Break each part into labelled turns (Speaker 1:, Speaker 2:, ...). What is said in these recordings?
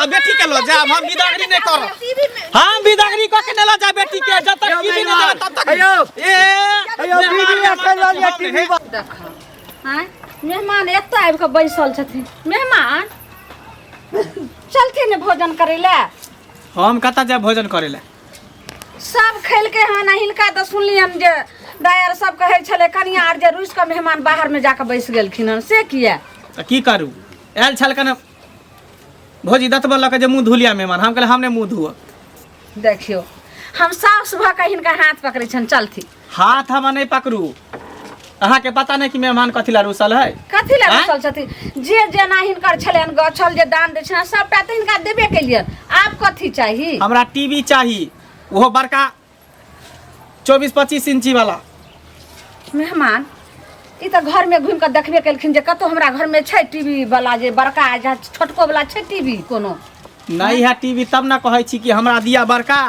Speaker 1: तो बेटी के लो जा हम बिदागरी नहीं करो हम बिदागरी को के लो जा बेटी के जब तक टीवी नहीं दे तब तक
Speaker 2: अयो वीडियो चला लिया टीवी
Speaker 3: देख हां मेहमान एत आबि के बैसल छथिन मेहमान चलथिन भोजन करे ले
Speaker 1: हम कता जा भोजन करे ले
Speaker 3: सब खेल के हन हिलका तो सुनलियन जे दायर सब कहे छले कनिया आर जे रूस का मेहमान बाहर में जाके बैस गेलखिन हन से किया
Speaker 1: त की करू आयल छल कने भोजी दतबा लके जे मुंह धुलिया मेहमान हम कहले हमने मुंह धुआ
Speaker 3: देखियो हम साफ सुबह का हिनका हाथ पकड़े छन चलथी
Speaker 1: हाथ हम नहीं पकड़ू अहाँ के पता नहीं कि मेहमान कथी ला रुसल है
Speaker 3: कथी ला रुसल छथि जे जेना हिनकर छलेन गछल जे दान दै छन सबटा त हिनका देबे के लिए आप कथी चाहिए
Speaker 1: हमरा टीवी चाहिए वो बड़का 24-25 इंची वाला
Speaker 3: मेहमान ई त घर में घुम के देखबे केलखिन जे कतो हमरा घर में छै टीवी वाला जे बड़का जे छोटको वाला छै टीवी कोनो
Speaker 1: नहीं है टीवी तब ना कहै छी कि हमरा दिया बड़का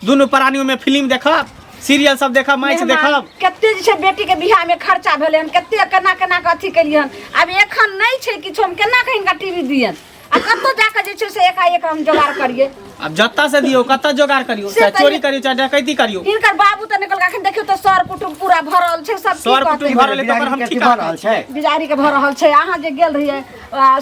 Speaker 1: दोनों प्राणियों में फिल्म देखब सीरियल सब देखब मैच देखब
Speaker 3: कते जे छै बेटी के बियाह में खर्चा भेलै हन कते केना केना के अथी केलियन अब एखन नहीं छै किछो हम केना के हिनका टीवी दियन आ कतो जाके जे छै से एकाएक हम जोगाड़ करिए
Speaker 1: अब जत्ता से दियो कत्ता जोगाड़ करियो चाहे चोरी करियो चाहे डकैती करियो
Speaker 3: हिनकर बाबू त निकल के देखियो त सर कुटुम पूरा भरल छै सब
Speaker 1: सर कुटुम भरल है तो हम ठीक रहल छै
Speaker 3: बिजारी के भर रहल छै अहाँ जे गेल रहिए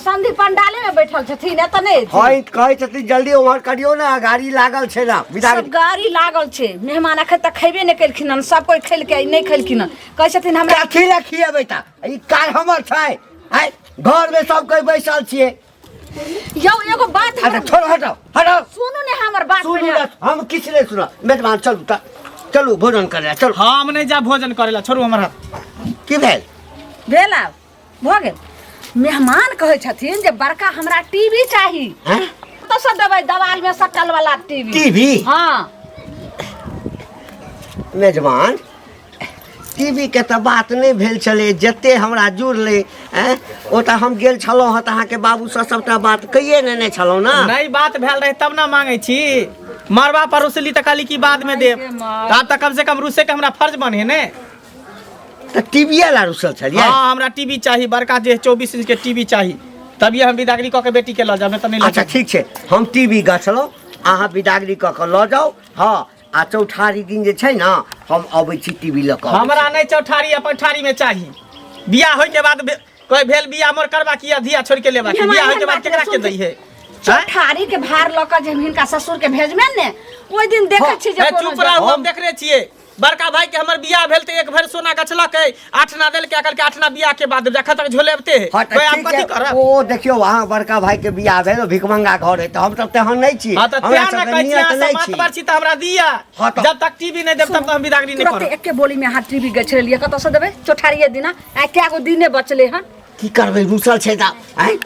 Speaker 3: संधि पंडाले में बैठल छथिन एत नै
Speaker 2: होय कहै छथिन जल्दी ओमहर करियो ना गाड़ी लागल छै ना
Speaker 3: सब गाड़ी लागल छै मेहमान अखन तक खैबे नै केलखिन हन सब कोई खेल के नै खेलखिन हन कहै छथिन हमरा
Speaker 2: खिला खिएबै त ई काल हमर छै है घर में सब कोई बैसल छिए
Speaker 3: यौ एगो बात
Speaker 2: अच्छा छोड़ हटाओ हटाओ
Speaker 3: सुनू ने हमर बात
Speaker 2: सुनू ना हम किछ नहीं सुना मेहमान चलू त चलू भोजन करे चलो
Speaker 1: हम नहीं जा भोजन करेला छोड़ू हमर हाथ
Speaker 2: की भेल
Speaker 3: भेला भ गेल मेहमान कहै छथिन जे बड़का हमरा टीवी चाही
Speaker 2: हैं
Speaker 3: तो सब दवाई दवाल में सटल वाला
Speaker 2: टीवी
Speaker 3: हां
Speaker 2: मेजबान टीवी के त बात नहीं भेल छले जते हमरा जुड़ले हैं ओ त हम गेल छलो ह त अहाँ के बाबू से सबटा बात कहिए ने छलो ना
Speaker 1: नहीं बात भेल रहे तब ना मांगे छी मरवा परोसली त काली की बाद में देब तब तक कम से कम रूसे के हमरा फर्ज बने ने
Speaker 2: त टीवी ला रुसल छलिए
Speaker 1: हां हमरा टीवी चाहिए बड़का जे 24 इंच के टीवी चाहिए तभी हम बिदागरी क के बेटी के ल जाब त नहीं ल
Speaker 2: अच्छा ठीक छै हम टीवी गछलो अहाँ बिदागरी क के ल जाओ हां आ चौठारी दिन जे छै ना हम अबै छी टीवी ल क
Speaker 1: हमरा नहीं चौठारी अपन ठारी में चाहिए बियाह होय के बाद कोई भेल बियाह मोर करबा की अधिया छोड़ के लेबा की बियाह होय के बाद केकरा के दई है
Speaker 3: चौठारी के भार ल क जे हिनका ससुर के भेजमे ने ओइ दिन देखै छी जे
Speaker 1: चुप रहो हम देख रहे छिए बड़का भाई के हमर बियाह भेल त एक भर सोना गछलक 8 ना देल के अकल के 8 ना बियाह के बाद देखा तक झोलेबते है कोई आप कथि करब
Speaker 2: ओ देखियो वहां बड़का भाई के बियाह भेल भिकमंगा घर है त हम सब तेहन नहीं छी
Speaker 1: हां त प्यार ना कहै छी मत परची त हमरा दिया जब तक टीवी नहीं देब तब तक हम बिदागरी नहीं करब
Speaker 3: एके बोली में हाथ टीवी गछले लिए कत से देबे चौठारी दिना आ केगो दिने बचले हन
Speaker 2: की करबे रुसल छै त हैं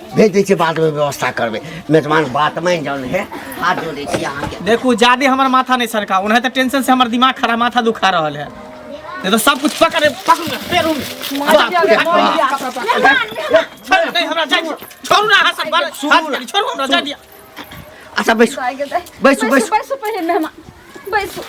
Speaker 2: भेज दै छी बाद में व्यवस्था करबे मेजबान बात मान जाओ है हाथ जोड़े छी अहाँ के
Speaker 1: देखू ज्यादा हमर माथा नहीं सरका उन्हें तो टेंशन से हमर दिमाग खराब माथा दुखा रहल है नहीं तो सब कुछ पकड़ पेरू नहीं हमरा जाय छोड़ू ना हाथ छोड़ू हमरा जा दिया
Speaker 2: अच्छा बैसो बैसो
Speaker 3: बैसो पहले मेहमान बैसो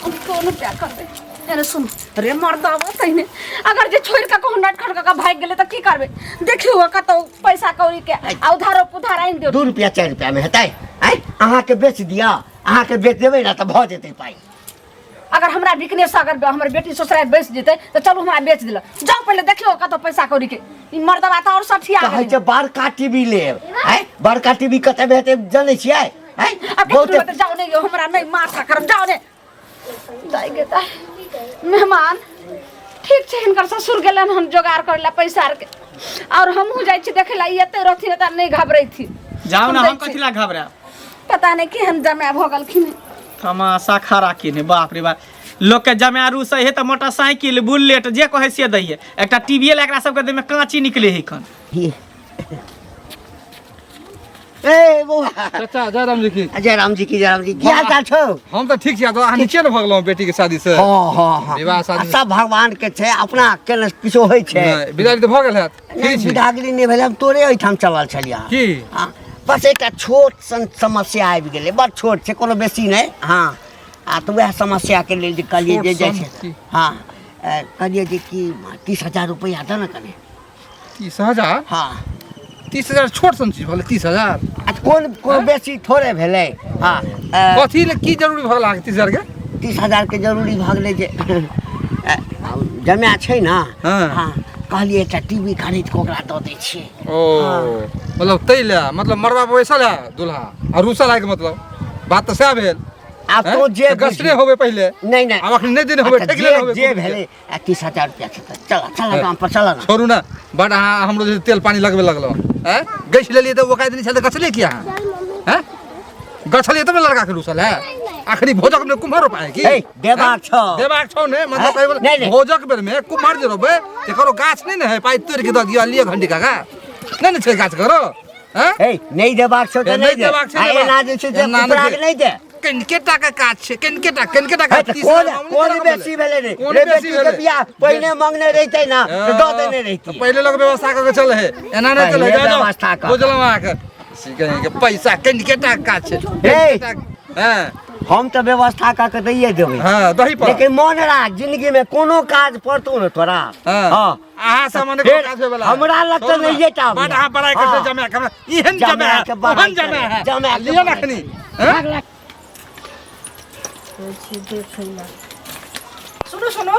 Speaker 3: हम कोनो क्या करबे अरे सुन रे मर्दावा तइने अगर जे छोड़ के कहू नटखट का भाग गेले त की करबे देखियो कतो पैसा कौड़ी के आ उधारो पुधार आइन दियो
Speaker 2: 2 रुपया 4 रुपया में हेतै हैं अहाँ के बेच दिया अहाँ के बेच देबै ना त भ जेतै पाई
Speaker 3: अगर हमरा बिकने से अगर हमर बेटी ससुराल बेच जेतै त चलू हमरा बेच दिला जाओ पहले देखियो कतो पैसा कौड़ी के ई मर्दावा त और सठिया
Speaker 2: कहै छै बड़का टीवी लेब हैं बड़का टीवी कते में हेतै जानै छियै हैं
Speaker 3: बहुत जाओ ने हमरा नहीं माथा कर जाओ ने दाई गेता मेहमान ठीक छै हिनकर ससुर गेलन हम जोगाड़ करला पैसा के और हमहू जाय छी देखे ला एते रहथिन त नहीं घबरै थी
Speaker 1: जाओ ना हम कथिला घबरा
Speaker 3: पता नहीं कि हम जमा भ गलखिन
Speaker 1: तमाशा खरा किने बाप रे बाप लोग के जमारू से है त मोटरसाइकिल बुलेट जे कहे से दै है एकटा टीवी एकरा सब के दे में कांची निकले है कन
Speaker 2: ए बुआ
Speaker 4: चाचा जयराम जी की
Speaker 2: की हाल चाल छौ
Speaker 4: हम तो ठीक छिया तो अहाँ नीचे न भगलो बेटी के शादी से
Speaker 2: हां
Speaker 4: विवाह शादी
Speaker 2: सब भगवान के छै अपना के किछो होय छै
Speaker 4: विदाई तो भ गेल है
Speaker 2: ठीक छै विदागरी नहीं भेल हम तोरे ओइठाम चलल छलिया
Speaker 4: की
Speaker 2: हां बस एकटा छोट सन समस्या आबि गेलै बड़ छोट छै कोनो बेसी नहीं हां आ तो वह समस्या के लेल जे कहलिए जे छै हां कहलिए जे कि 30,000 रुपया द न कने
Speaker 4: 30,000
Speaker 2: हां
Speaker 4: 30,000 छोट सन चीज भले 30,000
Speaker 2: कोन बेसी थोड़े भेलै हाँ
Speaker 4: कथी ले की जरूरी भगल अहाँके 30,000 के
Speaker 2: 30,000 के जरूरी भऽ गेलै जे जमा छै ने
Speaker 4: हाँ।
Speaker 2: हाँ कहलिए एकटा टीवी खरीद के ओकरा दऽ दै छियै
Speaker 4: ओ मतलब तैले मतलब मरबा बैसल है दूल्हा और रूसल है के मतलब बात तो सह भेल
Speaker 2: आब तो जे
Speaker 4: गसरे होबे पहले
Speaker 2: नहीं नहीं
Speaker 4: अब अखन नहीं देने होबे ठेक ले होबे
Speaker 2: जे भेलै 30,000 रुपया छै चल गाम पर चल ना
Speaker 4: छोड़ू ना बट अहाँ हमरो जे तेल पानी लगबे लगलो हैं गैस लेलिए तो वो काहे दिन छल गछले किया हैं गछले तब लड़का के रूसल है आखिरी भोजक में कुम्हार पाए की
Speaker 2: देबाक
Speaker 4: छौ ने मतलब कहबे भोजक बेर में कुम्हार जे रोबे ते करो गाछ नहीं है पाई तोड़ के द दिया लिए घंटी का नहीं छै गाछ करो हैं
Speaker 2: नहीं देबाक छौ त नहीं देबाक छै एना जे छै जे उपराग नहीं दे
Speaker 4: किनके टाका काज छै किनके टाका
Speaker 2: कोन बेसी भेलै रे रे बेसी के बियाह पहिने मांगने रहितै ना त दऽ देने रहितै
Speaker 4: पहले लोग व्यवस्था करके चले है एना नहीं चले
Speaker 2: व्यवस्था कर
Speaker 4: बुझलौ आके के पैसा किनके टाका छै हैं
Speaker 2: हम तो व्यवस्था का के दैये देबै
Speaker 4: हां दही पर
Speaker 2: लेकिन मन राख जिंदगी में कोनो काज पड़तो न तोरा
Speaker 4: हां आहा सामने को काज होबला
Speaker 2: हमरा लग त नहीं टा
Speaker 4: बट आहा बड़ाई करते जमा हमरा इहन जमा है जमा लियो नखनी हैं
Speaker 3: सुनो सुनो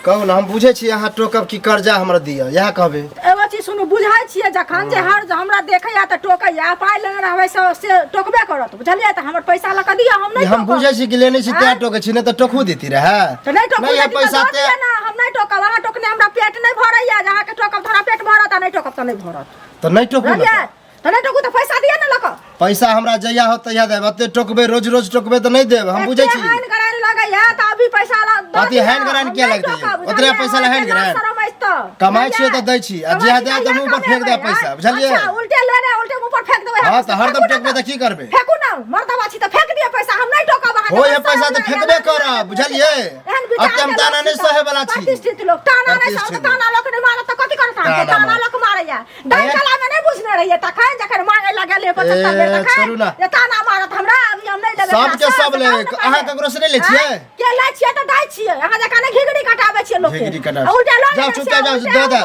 Speaker 5: कहू ना हम बुझे छी अहाँ टोकब की कर्जा हमरा दिअ इएह कहबै
Speaker 3: एगो चीज सुनो बुझाई छियै जखन जे हर हमरा देखैया त टोकैया पाइ लेने रहबै से टोकबे करत बुझलियै त हमर पैसा ल क दिया हम नहीं
Speaker 5: हम बुझे छी कि लेने छी तै टोके छी नहीं त टोकू देती रहे
Speaker 3: त नहीं टोकू
Speaker 5: नहीं पैसा ते
Speaker 3: ना हम नहीं टोकब अहाँ टोकने हमरा पेट नहीं भरैया जहाँ के टोकब थोड़ा पेट भरत आ नहीं टोकब त नहीं भरत
Speaker 5: तो नहीं टोकू
Speaker 3: बुझलियै त नहीं टोकू त पैसा दिया ना लक
Speaker 5: पैसा हमरा जइया हो तइया देब अते टोकबे रोज रोज टोकबे त नहीं देब हम बुझे छी
Speaker 3: हैन करान लगैया त अभी पैसा ला
Speaker 5: अति हैन करान क्या लगतै ओतरे पैसा ला हैन करान कमाई छियै त दै छी आ जे दे त मुंह पर फेंक दे पैसा बुझलियै
Speaker 3: अच्छा उल्टे लेने उल्टे मुंह पर फेंक देबै
Speaker 5: हां त हरदम टोकबे त की करबे
Speaker 3: फेंकू ना मर्दबा छी त फेंक दिया पैसा हम नहीं टोकब अहाँ
Speaker 5: हो ये पैसा त फेंकबे करब बुझलियै अत्यम ताना नहीं सहे वाला छी
Speaker 3: प्रतिष्ठित लोग ताना नहीं सहे ताना लोग ने मारत त कथि करत है ताना लोग मारैया डंगला में नहीं बुझने रहिए त खाए जखन मांगे लगल 75 बेर त खाए ये ताना मारत हमरा अभी हम नहीं देबै
Speaker 5: सब के सब ले अहाँ ककरो से नहीं ले छियै
Speaker 3: के ले छियै त दाई छियै अहाँ जखन घिगड़ी कटाबै छियै लोग
Speaker 5: घिगड़ी
Speaker 3: के
Speaker 5: कटाबै
Speaker 3: उल्टा लो
Speaker 5: जाओ चुप जाओ दे दे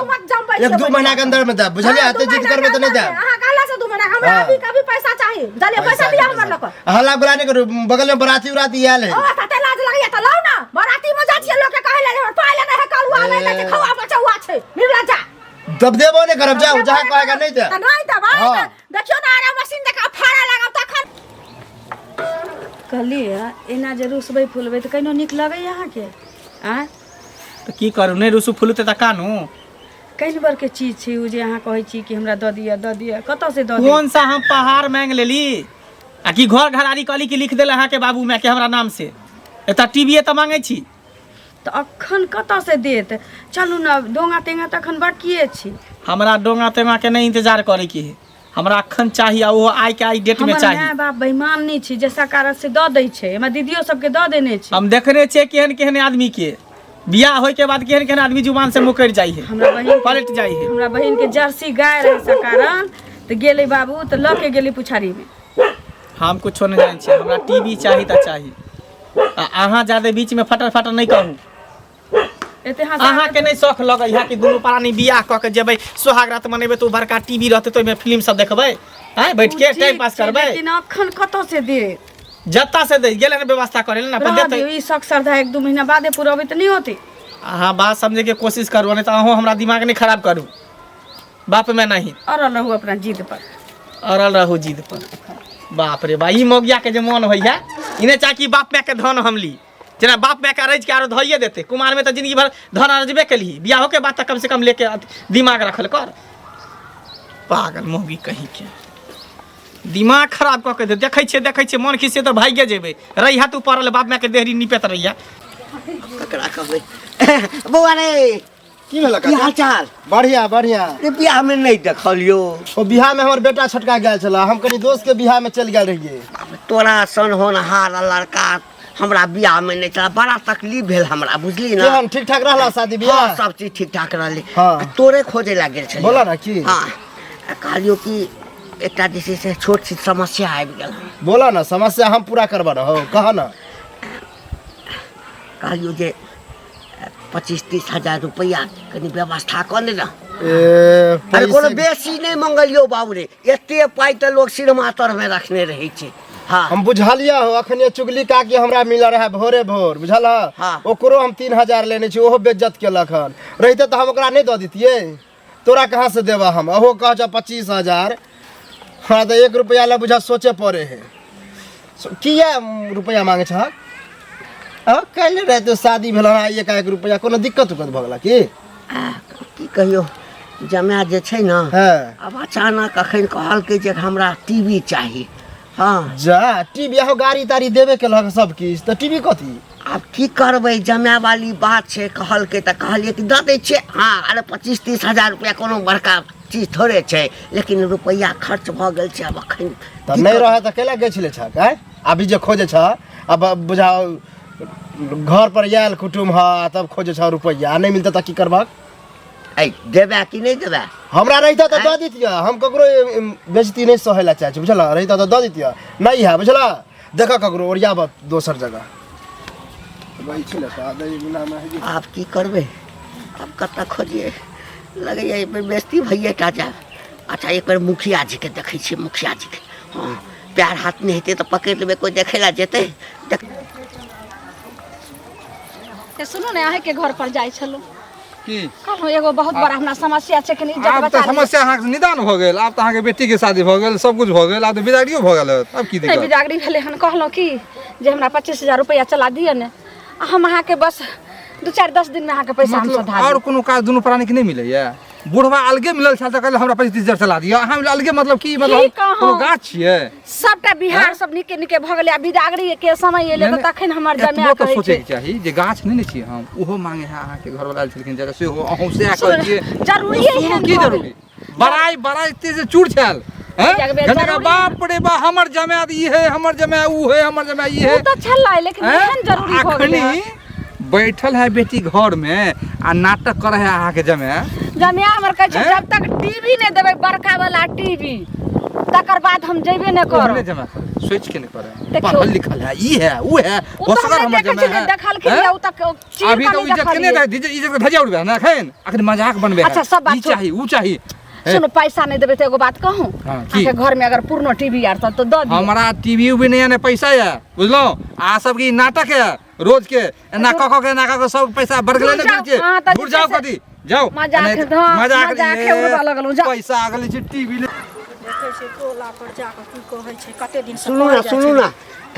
Speaker 5: 1-2 महीना के अंदर में दे बुझलियै अते जिद करबे त नहीं दे
Speaker 3: अहाँ कहला से 2 महीना हमरा अभी कभी पैसा चाहिए जले पैसा दिया हमर लोग
Speaker 5: हल्ला बुला नहीं करू बगल में बराती उराती आयल है
Speaker 3: ओ तते लाज लगैया त लाउ ना बराती में जा छियै लोग के कहले हमर पाइ लेने है कलुआ में ले के खवा बचौआ छै मिला जा
Speaker 5: तब देबो नहीं करब जाओ जहाँ कहेगा नहीं दे
Speaker 3: त नहीं त भाई देखियो ना आरा मशीन देख फाड़ा लगाव तखन कहलिए एना जे रुसबै फुलबै त कहिनो नीक लगै अहाँ के आ
Speaker 1: तो की करू नहीं रुसु फुलते त कानू
Speaker 3: कई बार के चीज छै उ जे अहाँ कहै छी कि हमरा द दिया कतौ से द
Speaker 1: कौन सा हम पहाड़ मांग लेली आ कि घर घरारी कहली कि लिख देले अहाँ के बाबू माँ के हमरा नाम से एता टीवी त मांगे छी
Speaker 3: त अखन कतौ से देत चलू ना डोंगा तेंगा त अखन बाकिए छी
Speaker 1: हमरा डोंगा तेंगा के नहीं इंतजार करे की है हमरा अखन चाहिए आ वो आई के आई डेट में
Speaker 3: हमर
Speaker 1: चाहिए
Speaker 3: माय बाप बेईमान नहीं छी जे सकारत से द दै छै हमरा दीदियो सब के द देने छी
Speaker 1: हम देखने छे केहन केहन आदमी के बियाह होय के बाद केहन केहन आदमी जुबान से मुकर जाई है
Speaker 3: हमरा बहिन
Speaker 1: पलट जाई है
Speaker 3: हमरा बहिन के जर्सी गाय रहे सकारन त गेलै बाबू त ल के गेलै पुछारी में
Speaker 1: हम कुछो नहीं जान छी हमरा टीवी चाहिए त चाहिए अहाँ ज्यादा बीच में फटर फटर नहीं कहू
Speaker 3: एते
Speaker 1: अहाँ के नहीं शौक लगे है कि दुनू प्राणी बियाह क के जेबै सोहाग रात मनेबै तो बड़का टीवी रहते तो में फिल्म सब देखबै हैं बैठ के टाइम पास करबै
Speaker 3: लेकिन अखन कतौ से दे
Speaker 1: जत्ता से दे गेले ने व्यवस्था करे ना पर देते
Speaker 3: ई शक श्रद्धा 1-2 महीना बादे पुरबै त नहीं होती
Speaker 1: अहाँ बात समझे के कोशिश करू नहीं तो अहूँ हमरा दिमाग नहीं खराब करू बाप में नहीं
Speaker 3: अरल रहू अपना जिद पर
Speaker 1: अरल रहू जिद पर बाप रे बा ई मोगिया के जे मन होइया इने चाकी बाप में के धन हम ली जना बाप में के रज के आरो धइए देते कुमार में तो जिंदगी भर धन रजबे के ली बियाह के बाद तक कम से कम लेके दिमाग रखल कर पागल मोगी कहीं के दिमाग खराब क के दे देखै छे मन खिसे तो भागे जेबे रही हाथ ऊपर बाप में के देहरी निपेत रहिया
Speaker 2: ककरा कहबै बौआ रे
Speaker 5: की भेल
Speaker 2: की हाल चाल
Speaker 5: बढ़िया बढ़िया
Speaker 2: रे बियाह में नहीं देखलियो
Speaker 5: ओ बिहार में हमर बेटा छटका गेल छला हम कनी दोस्त के बिहार में चल गेल रहिए
Speaker 2: तोरा सन होनहार लड़का हमरा बियाह में नहीं चला बड़ा तकलीफ भेल हमरा बुझली ना
Speaker 5: केहन ठीक ठाक रहला शादी
Speaker 2: हाँ,
Speaker 5: बियाह
Speaker 2: सब चीज ठीक ठाक रहले
Speaker 5: हाँ।
Speaker 2: तोरे खोजे लागे छे
Speaker 5: बोला ना की
Speaker 2: हाँ कहलियो कि एकटा जैसे से छोट सी समस्या आबि गेल
Speaker 5: बोला ना समस्या हम पूरा करबा रहो कहा ना
Speaker 2: कहलियो जे 25-30 हजार रुपया कनी व्यवस्था कर ले ना।
Speaker 5: ए
Speaker 2: अरे कोनो
Speaker 5: पैसे
Speaker 2: बेसी नहीं मंगलियो बाबू रे, एते पाई तो लोग सिरमा तर में रखने रहे छे। हाँ
Speaker 5: हम बुझलिया हो अखने चुगली का के हमरा मिला रहा भोरे भोर बुझल
Speaker 2: हाँ।
Speaker 5: ओकरो हम 3000 लेने छी ओहो बेइज्जत केलक हन रहते तो हम ओकरा नहीं दऽ दितिए तोरा कहाँ से देबा हम ओहो कह जा 25,000 हाँ तो 1 रुपया ला बुझा सोचे पड़े है किया रुपया मांगे छ कल रहे तो शादी भेल 1 रुपया कोनो दिक्कत उक्कत भऽ गेला
Speaker 2: की कहियो जमाय जे छै ना
Speaker 5: हाँ
Speaker 2: अब अचानक अखन कहलकै जे हमरा टीवी चाहिए। हाँ
Speaker 5: जा टीवी हो गाड़ी ताड़ी देबे केलक सब किछ तो टीवी कथी
Speaker 2: अब की करबै जमाय वाली बात छै कहलकै त कहलिए कि दऽ दै छियै। हाँ अरे 25-30 हजार रुपया कोनो बड़का चीज थोड़े छै लेकिन रुपया खर्च भऽ गेल छै। अब अखन
Speaker 5: तो नहीं रहे तो केला गए छले छ अभी जे खोजे छ अब बुझाओ घर पर आयल कुटुम हा तब खोजे छ रुपया नहीं मिलता त की करबा
Speaker 2: ऐ देबे कि नहीं देबे
Speaker 5: हमरा रहता तो दऽ दितिया हम ककरो बेइज्जती नहीं सहेला चाहे छी बुझला रहता तो दऽ दितिया नहीं है बुझला देखा ककरो ओरियाब दोसर जगह
Speaker 2: आप की करबे अब कत खोजिए लगैया एक बेर बेइज्जती भइए टा जाए। अच्छा एक बेर मुखिया जी के देखै छियै मुखिया जी के हाँ पैर हाथ नहीं हेतै तो पकड़ लेबै कोई देखे ला जेतै
Speaker 3: सुनू ने अहे के घर पर जाय छलो
Speaker 4: की
Speaker 3: कहलो एगो बहुत बड़ा हमरा समस्या छै कि इज्जत
Speaker 4: अब
Speaker 3: बचा
Speaker 4: तो समस्या अहाँ के निदान हो गेल अब तो अहाँ के बेटी के शादी हो गेल सब कुछ हो गेल अब तो बिदागरियो हो गेल अब की
Speaker 3: नहीं
Speaker 4: दिक्कत
Speaker 3: बिदागरी भेले हन कहलो कि जे हमरा 25,000 रुपया चला दिए ने हम अहाँ के बस 2-4-10 दिन में अहाँ के पैसा हम
Speaker 4: मतलब
Speaker 3: सधा
Speaker 4: और
Speaker 3: देब।
Speaker 4: कोनो काज दुनू प्राणी के नहीं मिलैया बुढ़वा अलगे मिलल छल त कहले हमरा 25,000 चला दिया अहाँ अलगे मतलब की मतलब
Speaker 3: की कहूं?
Speaker 4: कोनो गाछ छियै
Speaker 3: सबटा बिहार सब निके निके भ गेलै आ बिदागरी के समय एले त तखन हमर जमाय
Speaker 4: तो
Speaker 3: कहै
Speaker 4: सोचे
Speaker 3: छै
Speaker 4: के चाही जे गाछ नहीं ने छी हम ओहो मांगे है अहाँ के घर वाला छलखिन जरा से हो अहू से कहै छियै
Speaker 3: जरूरी है
Speaker 4: की जरूरी बड़ाई बड़ाई ते चूड़ छल हैं बाप रे बा हमर जमाय ई है हमर जमाय ऊ है हमर जमाय ई है
Speaker 3: वो तो छलै लेकिन एहन जरूरी भ गेलै
Speaker 4: बैठल है बेटी घर में आ नाटक करे है अहाँ के जमाय
Speaker 3: जमाय हमर कहै छै जब तक टीवी नहीं देबै बड़का वाला टीवी तकर बाद हम जेबे नहीं करब।
Speaker 4: हमने जमाय सोच के नहीं करे
Speaker 3: देखियो।
Speaker 4: पढ़ल लिखल है ई है ऊ है होसगर हमर जमाय है
Speaker 3: देखल के उ तक
Speaker 4: अभी तो इज्जत के नहीं दे इज्जत के भजा उड़बे ना एखन अखन मजाक बनबे
Speaker 3: अच्छा, सब बात
Speaker 4: ई चाहिए ऊ चाहिए
Speaker 3: सुनो पैसा नहीं देबे तो एगो बात कहूं
Speaker 4: हाँ, की?
Speaker 3: आके घर में अगर पूर्ण टीवी आर तो दऽ दियो।
Speaker 4: हमारा टीवी भी नहीं है पैसा है बुझलो आ सब की नाटक है रोज के ना कको के ना कको सब पैसा बरगले
Speaker 3: दूर
Speaker 4: ने
Speaker 3: जाओ,
Speaker 4: दीजिए
Speaker 3: हाँ, तो
Speaker 4: दूर जाओ
Speaker 3: जैसे-
Speaker 4: कदी जाओ
Speaker 3: मजाक हाँ, मजाक है उड़वा लगलू जा
Speaker 4: पैसा अगले छी टीवी ले
Speaker 6: देखै छै टोला पर जाकऽ की कहै छै कते दिन से
Speaker 2: सुनू ना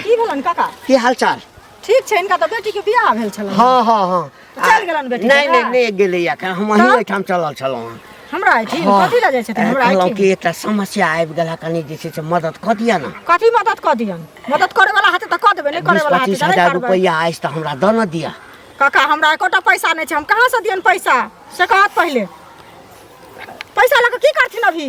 Speaker 6: की भेलन काका
Speaker 2: की हाल चाल।
Speaker 6: ठीक छै इनका तऽ बेटी के बियाह भेल छलन
Speaker 2: हाँ हाँ हाँ
Speaker 6: चलि गेलन बेटी
Speaker 2: नहीं
Speaker 6: के?
Speaker 2: नहीं नहीं गेलै या हम वहीं ओहिठाम चलल छलहुँ हँ।
Speaker 6: हमरा एठिन
Speaker 2: हाँ।
Speaker 6: कथी लऽ जाइ छथिन हमरा
Speaker 2: कहलहुँ
Speaker 6: एठिन
Speaker 2: कि एकटा समस्या आबि गेला कनि जे छै से मदद कऽ दिअ ने।
Speaker 6: कथी मदद कऽ दियन मदद करे वाला हाथे तऽ कऽ देबै नहि करे वाला हाथे
Speaker 2: 20-25
Speaker 6: तऽ
Speaker 2: हजार
Speaker 6: नहि करबै
Speaker 2: रुपया अछि तऽ हमरा दऽ न दिअ।
Speaker 6: काका हमरा एकोटा पैसा नहि छै हम कहाँ से दियन पैसा से कहत पहिले पैसा लऽ कऽ की करथिन अभी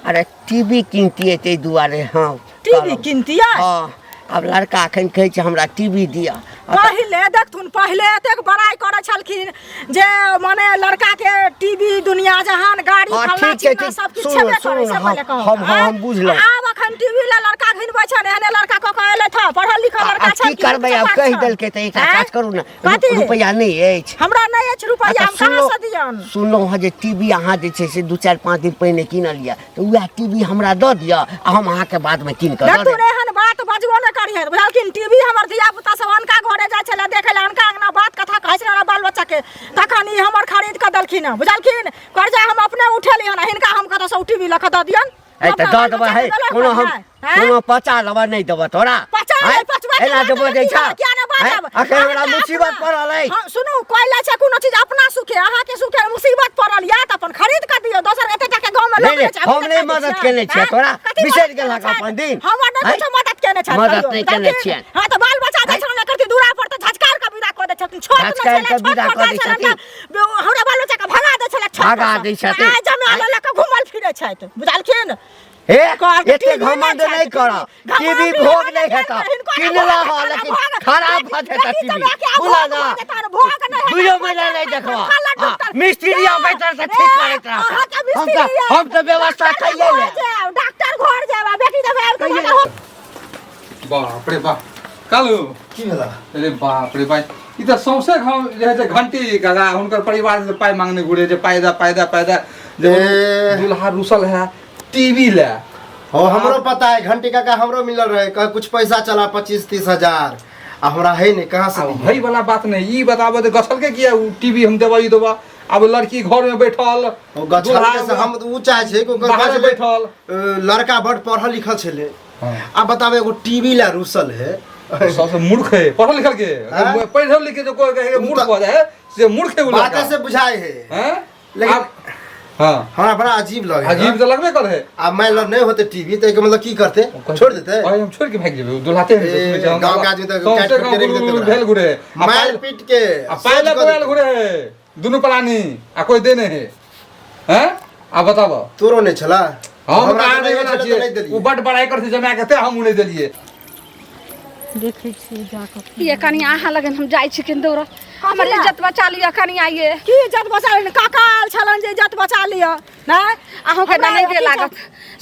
Speaker 2: अरे टीवी किनतियै ताहि दुआरे हाँ
Speaker 6: टीवी
Speaker 2: कहलहुँ।
Speaker 6: किनतियै
Speaker 2: हाँ अब लड़का एखन कहै छै हमरा टीवी दिअ।
Speaker 6: पहिले देखथुन पहिले एतेक बड़ाई करे छलखिन जे माने लड़का के टीवी दुनिया जहान गाड़ी
Speaker 2: हाँ,
Speaker 6: फलना
Speaker 2: ठीक छै,
Speaker 6: चिलना
Speaker 2: ठीक।
Speaker 6: सब किछ
Speaker 2: सुनू,
Speaker 6: छेबे
Speaker 2: सुनू
Speaker 6: करे से
Speaker 2: ने,
Speaker 6: पहिले
Speaker 2: हम-
Speaker 6: कहू
Speaker 2: हम बुझलहुँ।
Speaker 6: आब अखन टीवी ला लड़का घिनबै छन एहने लड़का कऽ कऽ एलै था पढ़ल लिखल लड़का
Speaker 2: की करबै अब कहि देलकै तऽ एकटा काज करू ने
Speaker 6: कथी?
Speaker 2: रुपैया नहि अछि।
Speaker 6: हमरा नहि अछि रुपैया हम कहाँ से दियन
Speaker 2: सुनलहुँ हँ जे टीवी अहाँ जे छै से 2-4-5 दिन पहिने कीनल यऽ तऽ उएह टीवी हमरा दऽ दिअ आ हम अहाँके बादमे कीन कऽ दऽ
Speaker 6: देखथुन
Speaker 2: देब।
Speaker 6: एहन बात बजबो नहि करिहे बुझलखिन टीवी हमर धिया पुता सब अनका घरे जाइ छलै देखे ला अनका अंगना बात कथा कहै छलै बाल बच्चा के तखन ई हमर खरीद कऽ देलखिन हँ बुझलखिन कर्जा हम अपने उठेली हन हिनका हम कतऽ से टीवी लऽ कऽ दऽ दियन
Speaker 2: ऐ तऽ दऽ देबै है कोनो हम कोनो पचा लेबै नहि देबै तोरा
Speaker 6: पचा
Speaker 2: हैं?
Speaker 6: नहि, पचबा
Speaker 2: एना
Speaker 6: के
Speaker 2: जे बजै
Speaker 6: बात
Speaker 2: छ
Speaker 6: नहि, किया नहि बाजब?
Speaker 2: अखन हमरा मुसीबत पड़ल अइ।
Speaker 6: हाँ, सुनू कोई लै छै कोनो चीज अपना सुखे अहाँके सुखे मुसीबत पड़ल या तऽ अपन खरीद कऽ दियौ दोसर एते टके गांव में
Speaker 2: नहीं,
Speaker 6: लोग छै
Speaker 2: हम नहीं मदद केने छियै तोरा। बिसरि गेलहक अपन दिन।
Speaker 6: हमर नहि
Speaker 2: हैं?
Speaker 6: कुछो मदद केने छै
Speaker 2: मदद नहि केने छियै।
Speaker 6: हां तऽ बाल बच्चा जाइ छन करती दूरा पर तऽ झचकार के विदा कऽ दै छथिन छोट में
Speaker 2: झचकार
Speaker 6: छलै
Speaker 2: के
Speaker 6: छोट
Speaker 2: विदा
Speaker 6: पर
Speaker 2: कऽ
Speaker 6: जाइ
Speaker 2: दै
Speaker 6: छलै
Speaker 2: छथिन।
Speaker 6: तऽ हमरा बाल बच्चा के भगा दै छलै छोट
Speaker 2: भगा दै छथिन।
Speaker 6: आइ जमे आलो लऽ कऽ घुमल फिरै छथि बुझलखिन
Speaker 2: हे
Speaker 6: कहलकै
Speaker 2: एते
Speaker 6: टीवी
Speaker 2: घमंड
Speaker 6: नहि
Speaker 2: नहीं
Speaker 6: छै,
Speaker 2: कर
Speaker 6: घमंड
Speaker 2: टीवी
Speaker 6: नहीं
Speaker 2: भोग
Speaker 6: है,
Speaker 2: नहीं
Speaker 6: हिनको
Speaker 2: हेता
Speaker 6: हिनको
Speaker 2: किनला
Speaker 6: भोग,
Speaker 2: हो लेकिन
Speaker 6: भोग,
Speaker 2: खराब भऽ जेता
Speaker 6: बेटी
Speaker 2: टीवी
Speaker 6: जमाय के
Speaker 2: बुला
Speaker 6: भोग
Speaker 2: ना
Speaker 6: भऽ जेता, भोग नहीं है,
Speaker 2: दुइयो महीना नहीं देखबा
Speaker 6: काला डॉक्टर।
Speaker 2: मिस्त्री बैठल से ठीक करैत
Speaker 6: अहाँ
Speaker 2: रहता
Speaker 6: के मिस्त्री
Speaker 2: हम तो व्यवस्था कइले ले
Speaker 6: डॉक्टर घर जाबा बेटी जमाय के
Speaker 4: बाप रे बाप कालू
Speaker 5: की भेला
Speaker 4: अरे बाप रे भाई ई त सौंसे गाँव जे है घंटी काका हुनकर परिवार से पाई मांगने घुरे जे पायदा पायदा पायदा जे दुल्हा रुसल है टीवी ले
Speaker 5: हो हमरो पता है घंटी काका हमरो मिलल रहे कह कुछ पैसा चला 25-30 हजार आ हमरा है नहीं कहाँ से
Speaker 4: अब भई वाला बात नहीं ई बताबो त गछल के किया टीवी हम देबा ई देबा अब लड़की घर में बैठल
Speaker 5: गछल से हम ऊ चाहे छै को
Speaker 4: बाहर बैठल
Speaker 5: लड़का बड़ पढ़ल लिखल छले अब बताबे एगो टीवी ला रुसल है
Speaker 4: सबसे मूर्ख है पढ़ल लिखल के पढ़ल लिखे जो कोई कहे मूर्ख हो जाए से मूर्ख है वो
Speaker 5: बात से बुझाए है
Speaker 4: हैं
Speaker 5: लेकिन
Speaker 4: हां
Speaker 5: हमरा बड़ा अजीब लगे
Speaker 4: अजीब तो लगबे करे
Speaker 5: अब मान लो नहीं होते टीवी तो मतलब की करते छोड़ देते
Speaker 4: भाई हम छोड़ के भाग जेबे दुल्हाते हैं
Speaker 5: गांव का आदमी तो काट के रख देते
Speaker 4: भेल घुरे
Speaker 5: मार पीट के
Speaker 4: पायला कोयल घुरे दोनों प्राणी आ कोई देने है हैं आ बताबो
Speaker 5: तोरो नहीं छला
Speaker 4: हम कहां नहीं वाला छिए वो बड़ बड़ाई करते जमा कहते हम उन्हें देलिए
Speaker 3: देखे छी जाकर ये कनी आहा लगन हम जाई छी किन दौरा हमर इज्जत बचा लिया कनी आइए
Speaker 6: की इज्जत बचा लिया काकाल छलन जे इज्जत बचा लिया ना
Speaker 3: अहूँ के नहीं दे लागत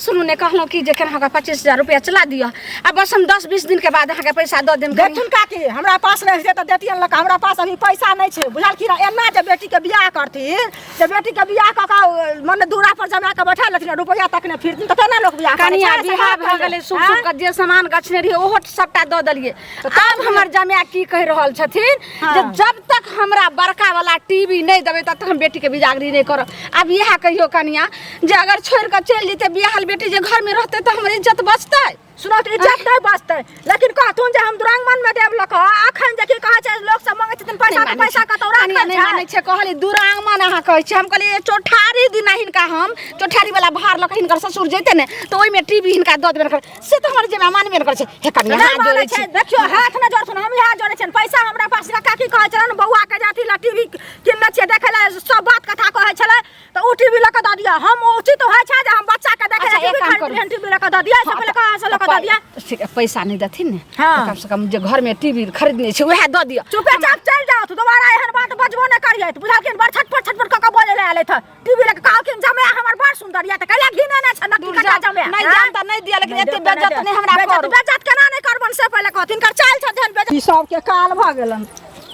Speaker 3: सुनू ने कहलो कि जेखन हमरा 25,000 रुपया चला दिया अब बस हम 10-20 दिन के बाद अहाँ के पैसा द देम
Speaker 6: देखथुन काकी हमरा पास रहते त देतियन लक हमरा पास अभी पैसा नहीं छे बुझाल की एना जे बेटी के बियाह करथिन जे बेटी के बियाह क के मन दूरा पर जमा के बैठा लेथिन रुपया तक ने फिरथिन त केना लोग बियाह
Speaker 3: कनिया बियाह भ गेलै सुख सुख के जे सामान गछने रही ओहो सबटा द देलिए अब हमर जमाया की कह रहल छथिन जे जब तक हमरा बड़का वाला टीवी नहीं देबे तब तक हम बेटी के बिजागरी नहीं करब अब यह कहियो कनिया जे अगर छोड़ के चल जेते बियाहल बेटी जे घर में रहते तो हमर इज्जत बचतै
Speaker 6: सुनो तो इज्जत नहीं बचते लेकिन कहथुन जे हम दुरांगमन में देब लक अखन जे की कहे छै लोग सब मांगे छथिन पैसा तो पैसा का तोरा
Speaker 3: नहीं माने छै कहली दुरांगमन अहाँ कहै छी हम कहली चौठारी दिन हिनका हम चौठारी वाला भार लक हिनकर ससुर जेते ने तो ओइ में टीवी हिनका द देबे से तो हमर जे मानबे न करे छै हे कनिया हाथ जोड़े छै
Speaker 6: देखियो हाथ न जोड़ सुन हम हाथ जोड़े छै पैसा हमरा पास रखा की कहे छै बौआ के जाती ला टीवी किनने छै देखे ला सब बात कथा कहे छले तो उ टीवी लक द दिया हम उचित होय छै जे हम बच्चा के देखे टीवी लक द दिया से पहले कहां से लक द दिया
Speaker 3: ठीक है पैसा नहीं देथिन ने
Speaker 6: हाँ।
Speaker 3: कम से कम जे घर में टीवी खरीदने छै वह द दिया
Speaker 6: चुपचाप चल जाओ तू दोबारा एहन बात बजबो न करिए तू बुझा के बड़ छटपट क बोले ले आले था टीवी लक कहा कि जमे हमर बड़ सुंदर या त कला घिने न छ नकी कटा जमे
Speaker 3: नहीं जानता नहीं दिया लेकिन एते बेइज्जत नहीं हमरा कर
Speaker 6: बेइज्जत केना नहीं करबन से पहले कहथिन कर चल छ जन बेइज्जत ई सब के काल भ गेलन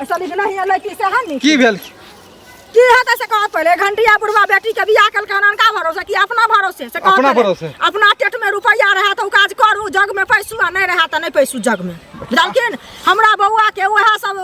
Speaker 6: ऐसा लिख नहीं लड़की से हनी
Speaker 4: की भेल
Speaker 6: की होता से कह पहले घंटिया बुढ़वा बेटी के बियाह कल कानन का भरोसा कि अपना भरोसे से कह
Speaker 4: अपना भरोसे
Speaker 6: अपना टेट में रुपया रहा तो काज करू जग में पैसू नहीं रहा तो नहीं पैसू जग में बुझलखिन हमरा बउआ के वह सब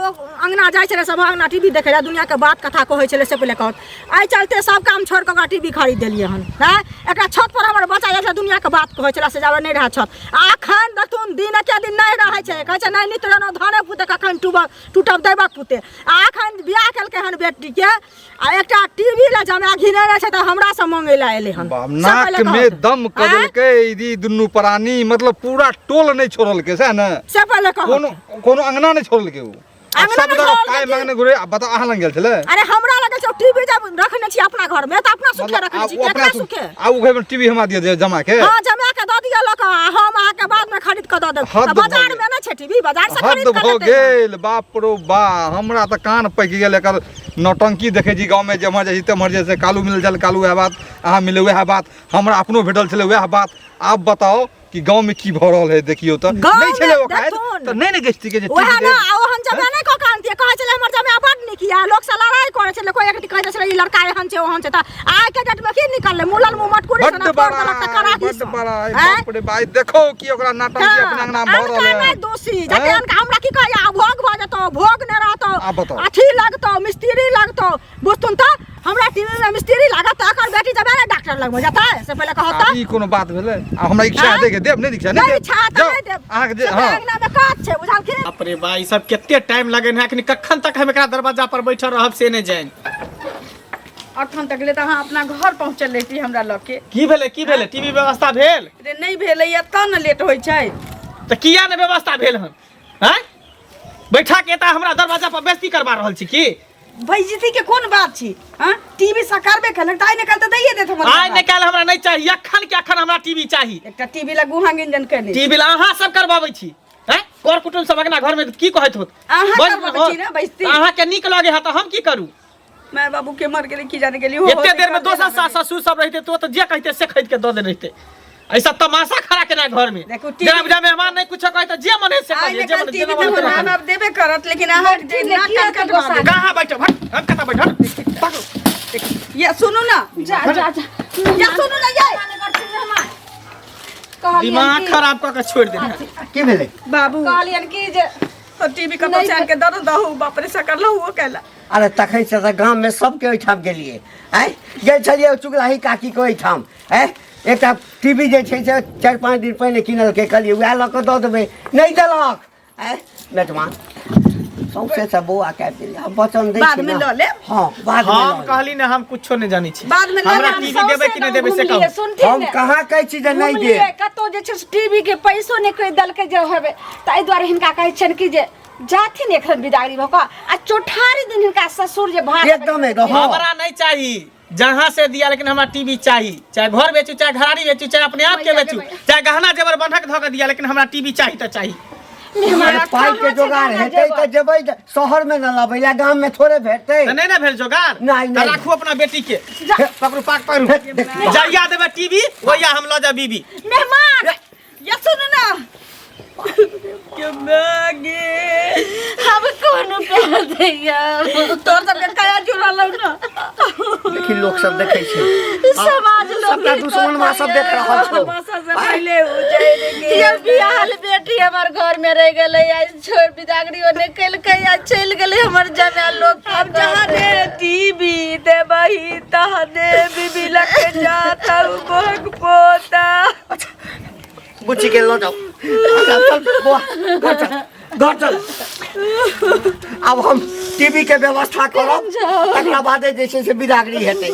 Speaker 6: अंगना जाय छले सब अंगना टीवी देखे रहा दुनिया के बात कथा कहै छले से पहले कहत आई चलते सब काम छोड़ के टीवी खरीद देलिए हन हैं एकरा छत पर हमर बच्चा जाय छले दुनिया के बात कहै छले से जाबे नहीं रहा छत आखन देखथुन दिन के दिन नहीं रहे छै कहै छै नहीं नित रहनो धाने पुते कखन टूटब देबक पुते आखन बियाह केलकै हन बेटी के आ एकटा टीवी ला जमा घिने रहे छै त हमरा से मांगे ला एले हन
Speaker 4: नाक में दम कदलकै ई दुन्नु प्राणी मतलब पूरा टोल नहीं छोड़ल के से न
Speaker 6: से पहले कहो
Speaker 4: कोनो कोनो अंगना नहीं छोड़ल के उ सब दा पाए मांगने घुरे बता अहाँ लंग गेल छले
Speaker 6: अरे हमरा लगे छै टीवी जब रखने छी अपना घर में त अपना सुखे रखने छी केकरा सुखे
Speaker 4: आ उ घर में टीवी हमरा दिया जमा के
Speaker 6: हां जमा के द दिया लोक हम आ के बाद में खरीद के द देब बाजार में न छै टीवी बाजार से खरीद के
Speaker 4: हो गेल बाप रो बा हमरा त कान पक गेल एकर नौटंकी देखे जी गांव में जमा जैते मर जैसे कालू मिल जल कालू है बात अहाँ मिले वह बात हमरा अपनो भेटल छले वह बात आप बताओ कि गांव में की भ रहल है देखियो त नहीं छले ओकाय त नहीं गस्ती के जे
Speaker 6: ओहे ना ओहन जमा नहीं क कांती कहे छले हमर जमा बड निकिया लोग से लड़ाई करे छले कोई एकटी कहे छले ई लड़का एहन छै ओहन छै त आइ के डेट में की निकलले मुलल मुंह मटकुरी से ना कर देलक त करा दी
Speaker 4: बाप रे भाई देखो कि ओकरा नौटंकी अपने अंगना में भ रहल है
Speaker 6: नहीं दोषी जते हमरा की कहे भोग भ जतो भोग ने रहतो अथी लगतो मिस्त्री लगतो बुझतुन त हमरा टीवी में मिस्त्री लागत अकर बेटी जब ना डॉक्टर लग जाता है से पहले कहता
Speaker 4: ई कोनो बात भेले हमरा इच्छा दे के देब नहीं इच्छा नहीं देब आके दे हां
Speaker 6: अंगना में काट छै बुझाल के
Speaker 1: बाप रे भाई सब केते टाइम लगे है अखनी कखन तक हम एकरा दरवाजा पर बैठल रहब से नहीं जान
Speaker 3: अखन तक ले त अहाँ अपना घर पहुंचल लेती हमरा लके
Speaker 1: की भेले टीवी व्यवस्था भेल
Speaker 3: रे नहीं भेलै त न लेट होय छै
Speaker 1: त किया ने व्यवस्था भेल हन हैं बैठा के त हमरा दरवाजा पर बेइज्जती करबा रहल छी की
Speaker 3: बेइज्जती के कोन बात छी हां टीवी से करबे कल ताई निकल त दैए देत हमरा
Speaker 1: आइ निकाल हमरा नहीं चाहिए अखन के अखन हमरा टीवी चाहिए
Speaker 3: एकटा टीवी ला गुहा गिंजन करले
Speaker 1: टीवी ला अहाँ सब करबाबै छी हैं कोर कुटुम सब अगना घर में की कहत होत
Speaker 3: अहाँ करबाबै छी ना बेइज्जती
Speaker 1: अहाँ के नीक लगे है त हम की करू
Speaker 3: माय बाबू के मर गेले की जाने गेली हो
Speaker 1: एते देर में दोसर सास ससुर सब रहते तो जे कहते से खरीद के द दे रहते ऐसा तमाशा खड़ा के ना घर में
Speaker 6: देखो,
Speaker 1: जना बुझा मेहमान नहीं कुछ कहे तो जे मन से
Speaker 6: आई
Speaker 1: कहिए जे
Speaker 6: लेकिन
Speaker 1: मन
Speaker 6: टीवी तो हम अब देबे करत लेकिन अहाँ ना कान कटवा
Speaker 1: कहां बैठो हम कता बैठो
Speaker 6: ये सुनो ना
Speaker 3: जा जा जा
Speaker 6: ये सुनो ना ये
Speaker 1: दिमाग खराब क के छोड़ दे
Speaker 5: की भेलै
Speaker 6: बाबू
Speaker 3: कहलियन की जे
Speaker 6: टीवी का पहचान के दर दहु बाप रे सकल हो केला
Speaker 2: अरे तखन से तऽ गाँव में सबके ओहिठाम गेलिए आइ गेल छलिए चुगलाही काकी के ओहिठाम एक टीवी जे छै से 4-5 दिन पहिने किनलकै कहलिए वएह लऽ कऽ दऽ देबै नहि देलक बेटमा सौंसे से बौआ कए देलिए हम वचन दै
Speaker 6: बाद
Speaker 2: छी
Speaker 6: में
Speaker 2: ने।
Speaker 6: लऽ ले
Speaker 2: हाँ बाद में
Speaker 1: हम
Speaker 2: लऽ लेब।
Speaker 1: कहली ना हम कुछो नहीं जानी छी
Speaker 6: बाद में लऽ
Speaker 1: हमरा
Speaker 6: लेब।
Speaker 1: टीवी देबे कि नहीं देबे से कहू
Speaker 3: सुनथिन
Speaker 2: हम कहाँ कहै छी जे नहि दे
Speaker 3: कतौ जे छै टीवी के पैसो नहि कहि देलकै जे हेबे ताहि दुआरे हिनका कहै छन कि जे जाथिन एखन बिदागरी भऽ कऽ आ चौठारी दिन हिनका ससुर जे भात
Speaker 2: एकदम एकदम
Speaker 1: हमरा नहीं चाहिए जहाँ से दिया लेकिन हमरा टीवी चाहिए चाहे घर बेचू चाहे घराड़ी बेचू चाहे अपने आप के बेचू चाहे गहना जेवर बंधक धऽ के दिया लेकिन हमरा टीवी चाहिए तो चाहिए
Speaker 2: अरे पाई के जोगाड़ हेतै तऽ जेबै शहर में न लबै या गांव में थोड़े भेटतै
Speaker 1: तो नहीं ना भेल जोगार
Speaker 2: नहीं,
Speaker 1: तो
Speaker 2: नहीं।
Speaker 1: राखू अपना बेटी के पकड़ू पकड़ू जरिया देबे टीवी वहिया हम लऽ जा बीबी
Speaker 6: मेहमान ये सुनो ना के मागे
Speaker 3: हम कोनो पे दैया
Speaker 6: तोर सबके काया जुड़ल ना
Speaker 2: देखी लोग सब देखै छै
Speaker 3: समाज लोग
Speaker 2: सबटा दुश्मनवा सब देख रहल छौ
Speaker 6: भाषा से पहले हो जाए रे
Speaker 3: ये बियाहल बेटी हमर घर में रह गेलै आ छोड़ बिदागरी ओने केलकै आ चल गेलै हमर जमाय लोग
Speaker 6: अब जहाँ दे टीवी देबही तहाँ दे बीबी लगे जाता बहक पोता
Speaker 2: बुच्ची के लऽ जाओ चल बौआ घर चल अब हम टीवी के व्यवस्था करब तकरा बादे जे छै से बिदागरी हेतै